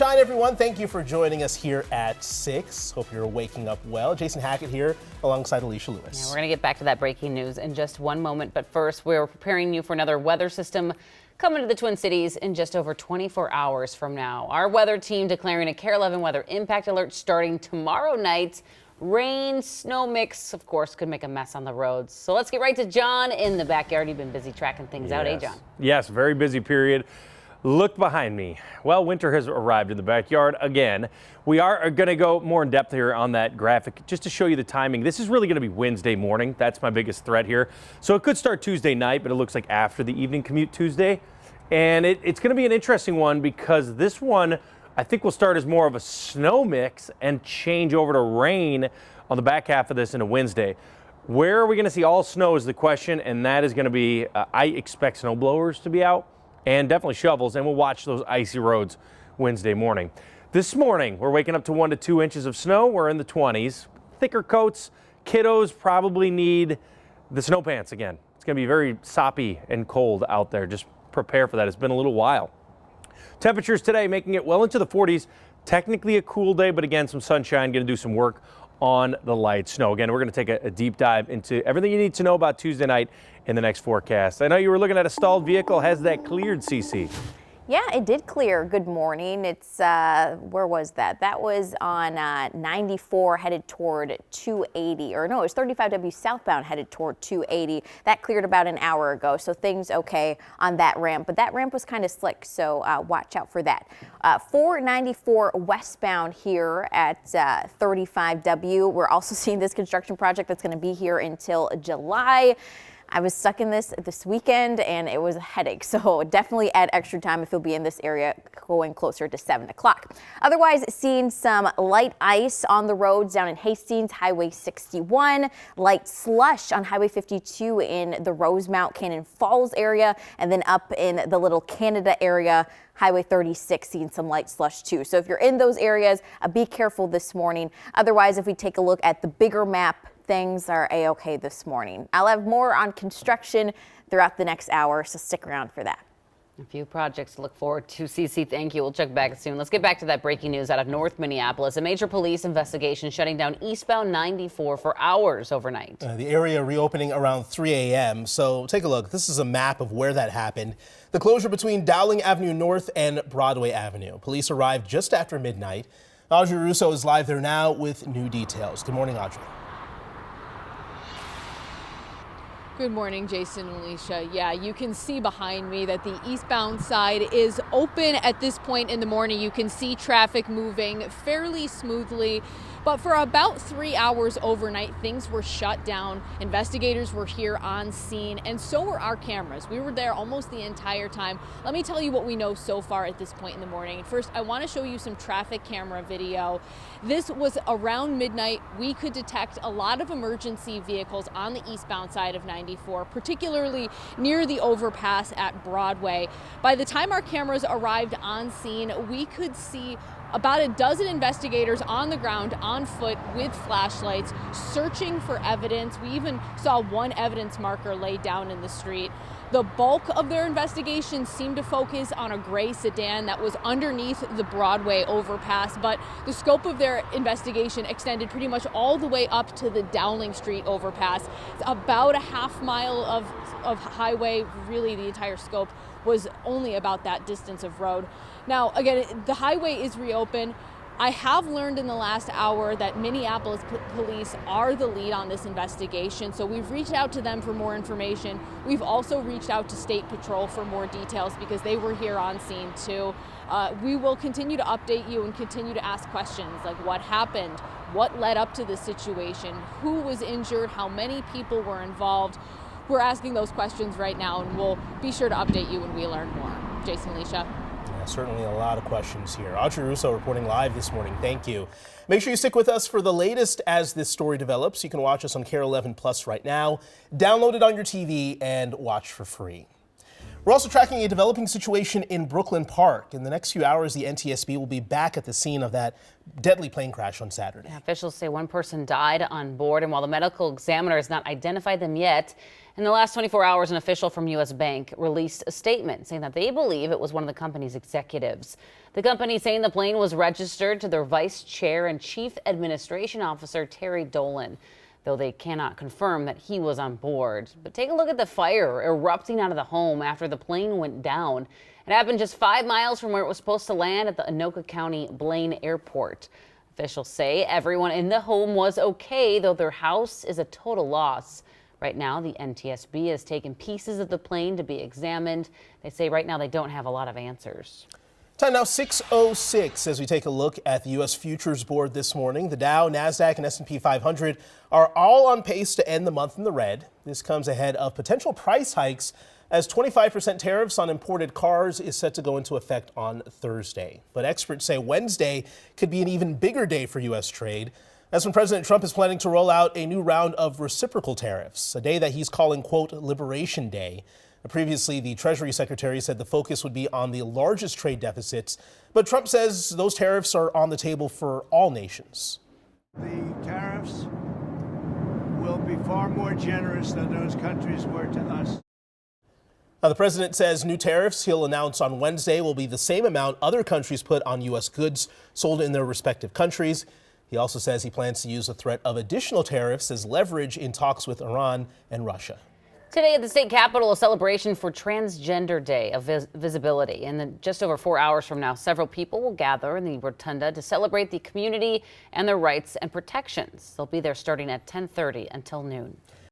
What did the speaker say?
Shine, everyone. Thank you for joining us here at 6. Hope you're waking up well. Jason Hackett here alongside Alicia Lewis. Yeah, we're going to get back to that breaking news in just one moment. But first, we're preparing you for another weather system coming to the Twin Cities in just over 24 hours from now. Our weather team declaring a KARE 11 weather impact alert starting tomorrow night. Rain, snow mix, of course, could make a mess on the roads. So let's get right to John in the backyard. You've been busy tracking things out, eh, John? Yes, very busy period. Look behind me. Well, winter has arrived in the backyard again. We are going to go more in depth here on that graphic just to show you the timing. This is really going to be Wednesday morning. That's my biggest threat here. So it could start Tuesday night, but it looks like after the evening commute Tuesday. And it's going to be an interesting one because this one I think will start as more of a snow mix and change over to rain on the back half of this into Wednesday. Where are we going to see all snow is the question, and that is going to be, I expect snow blowers to be out. And definitely shovels, and we'll watch those icy roads Wednesday morning. This morning, we're waking up to 1 to 2 inches of snow. We're in the 20s. Thicker coats. Kiddos probably need the snow pants again. It's going to be very soppy and cold out there. Just prepare for that. It's been a little while. Temperatures today making it well into the 40s. Technically a cool day, but again, some sunshine. Going to do some work on the light snow. Again, we're going to take a deep dive into everything you need to know about Tuesday night in the next forecast. I know you were looking at a stalled vehicle. Has that cleared, CC? Yeah, it did clear. Good morning. It's, where was that? That was on 94 headed toward 280, or no, it was 35W southbound headed toward 280. That cleared about an hour ago, so things okay on that ramp, but that ramp was kind of slick, so watch out for that. 494 westbound here at 35W. We're also seeing this construction project that's going to be here until July. I was stuck in this weekend and it was a headache, so definitely add extra time if you'll be in this area going closer to 7 o'clock. Otherwise, seeing some light ice on the roads down in Hastings, Highway 61, light slush on Highway 52 in the Rosemount Cannon Falls area, and then up in the Little Canada area, Highway 36 seeing some light slush too. So if you're in those areas, be careful this morning. Otherwise, if we take a look at the bigger map, things are a-okay this morning. I'll have more on construction throughout the next hour, so stick around for that. A few projects to look forward to. CC, thank you. We'll check back soon. Let's get back to that breaking news out of North Minneapolis. A major police investigation shutting down eastbound 94 for hours overnight. The area reopening around 3 a.m. So take a look. This is a map of where that happened. The closure between Dowling Avenue North and Broadway Avenue. Police arrived just after midnight. Audrey Russo is live there now with new details. Good morning, Audrey. Good morning, Jason and Alicia. Yeah, you can see behind me that the eastbound side is open at this point in the morning. You can see traffic moving fairly smoothly. But for about 3 hours overnight, things were shut down. Investigators were here on scene, and so were our cameras. We were there almost the entire time. Let me tell you what we know so far at this point in the morning. First, I want to show you some traffic camera video. This was around midnight. We could detect a lot of emergency vehicles on the eastbound side of 94, particularly near the overpass at Broadway. By the time our cameras arrived on scene, we could see about a dozen investigators on the ground, on foot, with flashlights, searching for evidence. We even saw one evidence marker laid down in the street. The bulk of their investigation seemed to focus on a gray sedan that was underneath the Broadway overpass, but the scope of their investigation extended pretty much all the way up to the Dowling Street overpass. It's about a half mile of highway. Really, the entire scope was only about that distance of road. Now, again, the highway is reopened. I have learned in the last hour that Minneapolis police are the lead on this investigation, so we've reached out to them for more information. We've also reached out to State Patrol for more details because they were here on scene too. We will continue to update you and continue to ask questions like what happened, what led up to this situation, who was injured, how many people were involved. We're asking those questions right now, and we'll be sure to update you when we learn more. Jason, Alicia. Yeah, certainly a lot of questions here. Audrey Russo reporting live this morning. Thank you. Make sure you stick with us for the latest as this story develops. You can watch us on KARE 11 Plus right now. Download it on your TV and watch for free. We're also tracking a developing situation in Brooklyn Park. In the next few hours, the NTSB will be back at the scene of that deadly plane crash on Saturday. Officials say one person died on board, and while the medical examiner has not identified them yet, in the last 24 hours, an official from U.S. Bank released a statement saying that they believe it was one of the company's executives. The company saying the plane was registered to their vice chair and chief administration officer, Terry Dolan, though they cannot confirm that he was on board. But take a look at the fire erupting out of the home after the plane went down. It happened just 5 miles from where it was supposed to land at the Anoka County Blaine Airport. Officials say everyone in the home was okay, though their house is a total loss. Right now, the NTSB has taken pieces of the plane to be examined. They say right now they don't have a lot of answers. Time now 6:06 as we take a look at the U.S. Futures Board this morning. The Dow, NASDAQ, and S&P 500 are all on pace to end the month in the red. This comes ahead of potential price hikes as 25% tariffs on imported cars is set to go into effect on Thursday. But experts say Wednesday could be an even bigger day for U.S. trade. That's when President Trump is planning to roll out a new round of reciprocal tariffs, a day that he's calling, quote, Liberation Day. Previously, the Treasury Secretary said the focus would be on the largest trade deficits, but Trump says those tariffs are on the table for all nations. The tariffs will be far more generous than those countries were to us. Now, the president says new tariffs he'll announce on Wednesday will be the same amount other countries put on U.S. goods sold in their respective countries. He also says he plans to use the threat of additional tariffs as leverage in talks with Iran and Russia. Today at the state capitol, a celebration for Transgender Day of Visibility. And then just over 4 hours from now, several people will gather in the rotunda to celebrate the community and their rights and protections. They'll be there starting at 10:30 until noon.